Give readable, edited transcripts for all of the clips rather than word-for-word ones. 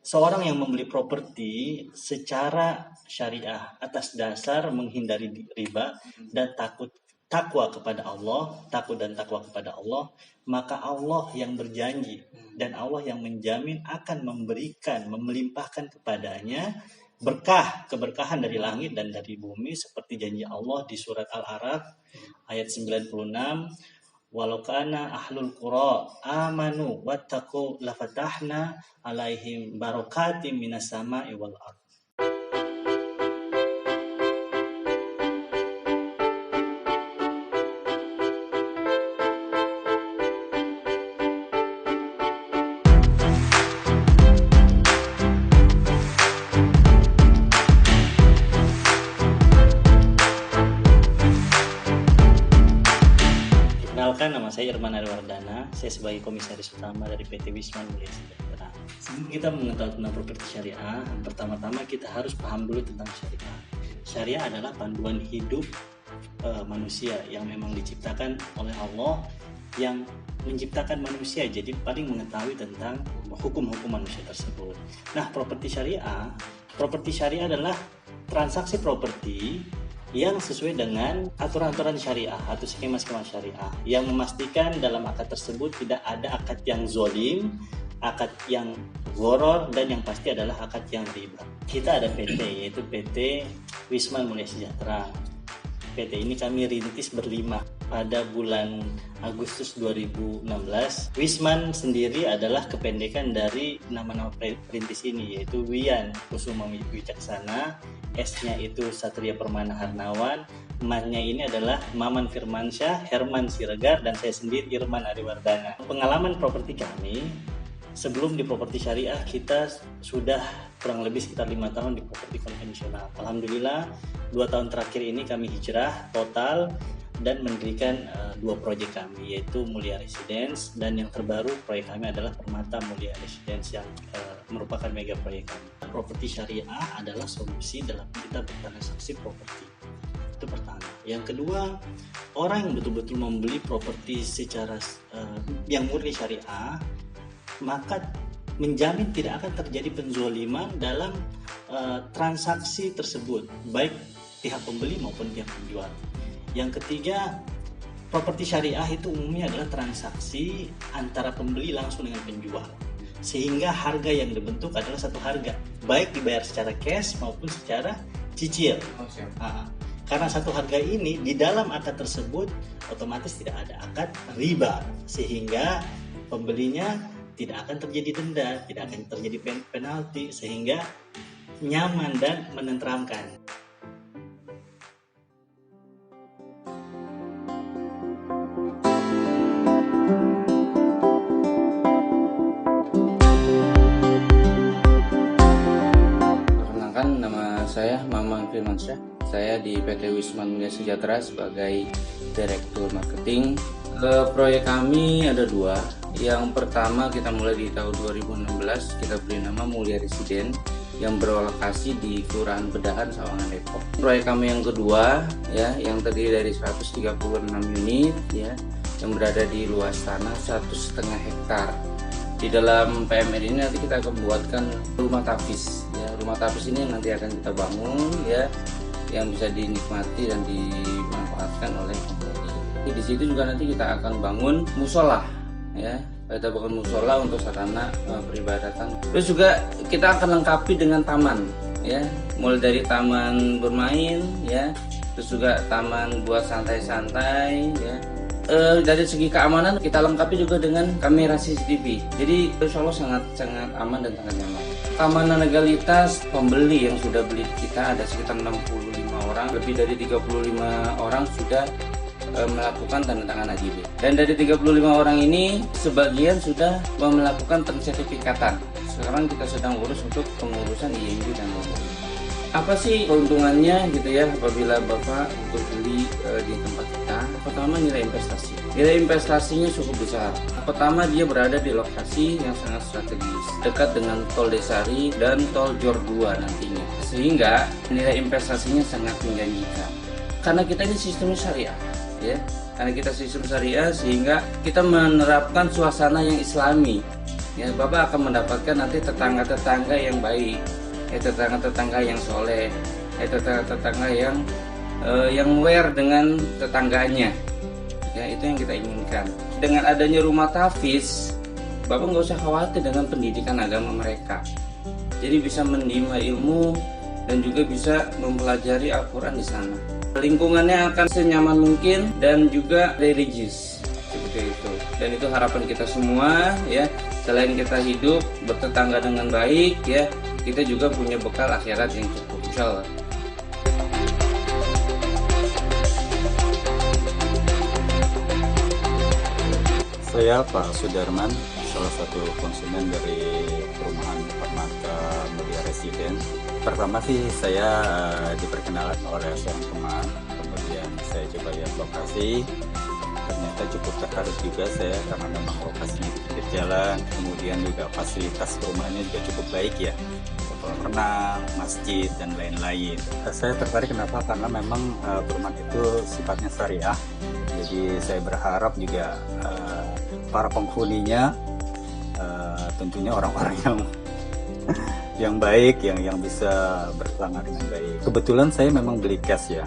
seorang yang membeli properti secara syariah atas dasar menghindari riba dan takwa kepada Allah, takut dan takwa kepada Allah, maka Allah yang berjanji dan Allah yang menjamin akan memberikan, memelimpahkan kepadanya keberkahan dari langit dan dari bumi, seperti janji Allah di surat Al-A'raf ayat 96, walau kana ahlul qura amanu wattaqu lafatahna alaihim barakatim minas sama'i wal ardh. Nama saya Irman Ariwardana, saya sebagai komisaris utama dari PT Wisman Mulia Sejahtera. Sebelum kita mengetahui tentang properti syariah, pertama-tama kita harus paham dulu tentang syariah. Syariah adalah panduan hidup manusia yang memang diciptakan oleh Allah, yang menciptakan manusia, jadi paling mengetahui tentang hukum-hukum manusia tersebut. Nah, properti syariah adalah transaksi properti yang sesuai dengan aturan-aturan syariah atau skema-skema syariah yang memastikan dalam akad tersebut tidak ada akad yang zolim, akad yang gharar, dan yang pasti adalah akad yang riba. Kita ada PT, yaitu PT Wisman Mulia Sejahtera. PT ini kami rintis berlima pada bulan Agustus 2016. Wisman sendiri adalah kependekan dari nama-nama perintis ini, yaitu Wian Kusuma Wicaksana, S-nya itu Satria Permana Harnawan, M-nya ini adalah Maman Firmansyah, Herman Siregar, dan saya sendiri Irman Ariwardana. Pengalaman properti kami, sebelum di properti syariah kita sudah kurang lebih sekitar 5 tahun di properti konvensional. Alhamdulillah 2 tahun terakhir ini kami hijrah total dan mendirikan 2 proyek kami, yaitu Mulia Residence, dan yang terbaru proyek kami adalah Permata Mulia Residence yang merupakan mega proyek kami. Properti syariah adalah solusi dalam kita bertransaksi properti. Itu pertama. Yang kedua, orang yang betul-betul membeli properti secara yang murni syariah, maka menjamin tidak akan terjadi penzoliman dalam transaksi tersebut, baik pihak pembeli maupun pihak penjual. Yang ketiga, properti syariah itu umumnya adalah transaksi antara pembeli langsung dengan penjual, sehingga harga yang dibentuk adalah satu harga, baik dibayar secara cash maupun secara cicil. Karena satu harga ini di dalam akad tersebut otomatis tidak ada akad riba, sehingga pembelinya tidak akan terjadi denda, tidak akan terjadi penalti, sehingga nyaman dan menenteramkan. Perkenalkan, nama saya Maman Firmansyah. Saya di PT Wisman Mulia Sejahtera sebagai Direktur Marketing. Proyek kami ada 2. Yang pertama kita mulai di tahun 2016, kita beri nama Mulia Residen yang berlokasi di Kelurahan Bedahan, Sawangan, Depok. Proyek kami yang kedua ya, yang terdiri dari 136 unit ya, yang berada di luas tanah 1,5 hektar. Di dalam PMR ini nanti kita akan membuatkan rumah tapis ya. Rumah tapis ini nanti akan kita bangun ya, yang bisa dinikmati dan dimanfaatkan oleh penghuni. Di situ juga nanti kita akan bangun musola ya, kita bangun musola untuk sarana peribadatan. Terus juga kita akan lengkapi dengan taman ya, mulai dari taman bermain ya, terus juga taman buat santai-santai ya. Dari segi keamanan kita lengkapi juga dengan kamera CCTV, jadi insya Allah sangat aman dan sangat nyaman. Keamanan legalitas pembeli yang sudah beli kita ada sekitar 65 orang, lebih dari 35 orang sudah melakukan tanda tangan AJB, dan dari 35 orang ini sebagian sudah melakukan pensertifikatan. Sekarang kita sedang urus untuk pengurusan IMB dan nomor. Apa sih keuntungannya gitu ya apabila Bapak untuk beli di tempat kita? Pertama, nilai investasi. Nilai investasinya cukup besar. Pertama, dia berada di lokasi yang sangat strategis, dekat dengan Tol Desari dan Tol Jor 2 nantinya, sehingga nilai investasinya sangat menjanjikan. Karena kita ini sistemnya syariah ya, karena kita sistem syariah sehingga kita menerapkan suasana yang islami ya Bapak akan mendapatkan nanti tetangga-tetangga yang baik, tetangga-tetangga yang soleh, tetangga-tetangga yang aware dengan tetangganya. Ya, itu yang kita inginkan. Dengan adanya rumah tahfiz, Bapak nggak usah khawatir dengan pendidikan agama mereka. Jadi bisa menimba ilmu dan juga bisa mempelajari Al-Quran di sana. Lingkungannya akan senyaman mungkin dan juga religius seperti itu. Dan itu harapan kita semua ya. Selain kita hidup bertetangga dengan baik ya, kita juga punya bekal akhirat yang cukup, insya Allah. Saya Pak Sudarman, salah satu konsumen dari perumahan Permata Mulia Residen. Pertama sih saya diperkenalkan oleh seorang teman, kemudian saya coba lihat lokasi. Ternyata cukup tertarik juga saya karena memang lokasinya di pinggir jalan, kemudian juga fasilitas perumahannya juga cukup baik ya, kolam renang, masjid dan lain-lain. Saya tertarik kenapa? Karena memang perumahan itu sifatnya syariah, jadi saya berharap juga para penghuninya tentunya orang-orang yang baik, yang bisa berkelanggar dengan baik. Kebetulan saya memang beli cash ya,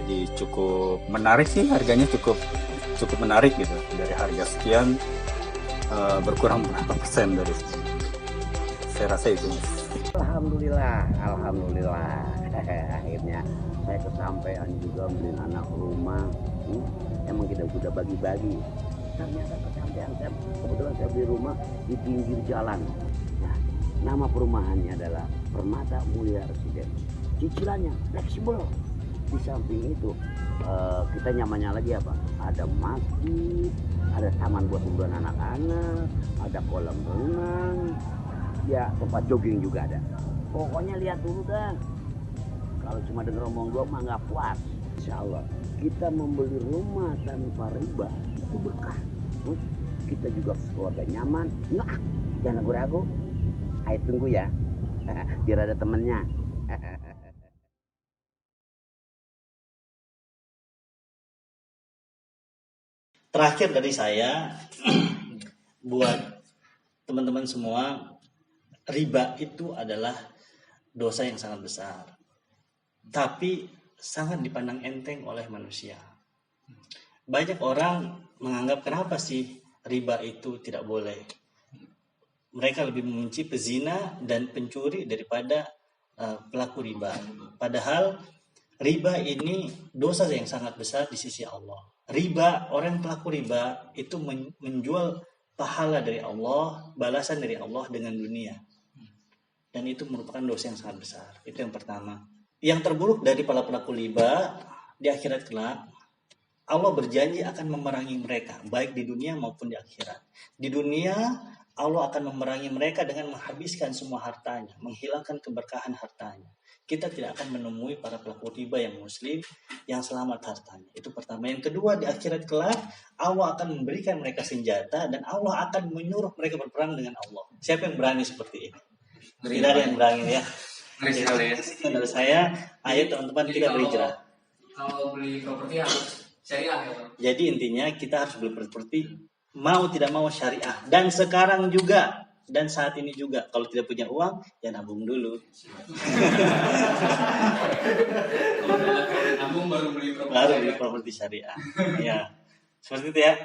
jadi cukup menarik sih, harganya cukup menarik gitu. Dari harga sekian berkurang berapa persen dari itu. Saya rasa itu. Alhamdulillah akhirnya saya kesampaian juga beli anak rumah. Emang kita sudah bagi-bagi, ternyata kesampaian. Kebetulan saya beli rumah di pinggir jalan. Nah, nama perumahannya adalah Permata Mulia Residen. Cicilannya fleksibel. Di samping itu kita nyamannya lagi apa? Ada masjid, ada taman buat hiburan anak-anak, ada kolam renang, ya tempat jogging juga ada. Pokoknya lihat dulu dah. Kalau cuma denger omong gua mah nggak puas. Insya Allah kita membeli rumah tanpa riba itu berkah. Kita juga keluarga nyaman. Nah, jangan ragu-ragu. Ayo tunggu ya, biar ada temennya. Terakhir dari saya, buat teman-teman semua, riba itu adalah dosa yang sangat besar, tapi sangat dipandang enteng oleh manusia. Banyak orang menganggap kenapa sih riba itu tidak boleh. Mereka lebih membenci pezina dan pencuri daripada pelaku riba. Padahal riba ini dosa yang sangat besar di sisi Allah. Riba, orang pelaku riba itu menjual pahala dari Allah, balasan dari Allah dengan dunia. Dan itu merupakan dosa yang sangat besar. Itu yang pertama. Yang terburuk dari para pelaku riba di akhirat kelak, Allah berjanji akan memerangi mereka, baik di dunia maupun di akhirat. Di dunia, Allah akan memerangi mereka dengan menghabiskan semua hartanya, menghilangkan keberkahan hartanya. Kita tidak akan menemui para pelaku riba yang muslim yang selamat hartanya. Itu pertama. Yang kedua, di akhirat kelak Allah akan memberikan mereka senjata dan Allah akan menyuruh mereka berperang dengan Allah. Siapa yang berani seperti ini? Tidak ada yang berani ya. Itu dari saya. Ayo teman-teman kita berhijrah. Kalau beli properti harus syariah ya Pak? Jadi intinya kita harus beli properti mau tidak mau syariah. Dan sekarang juga dan saat ini juga, kalau tidak punya uang ya nabung dulu. Nabung baru beli properti. Baru beli properti syariah. Ya, seperti itu ya.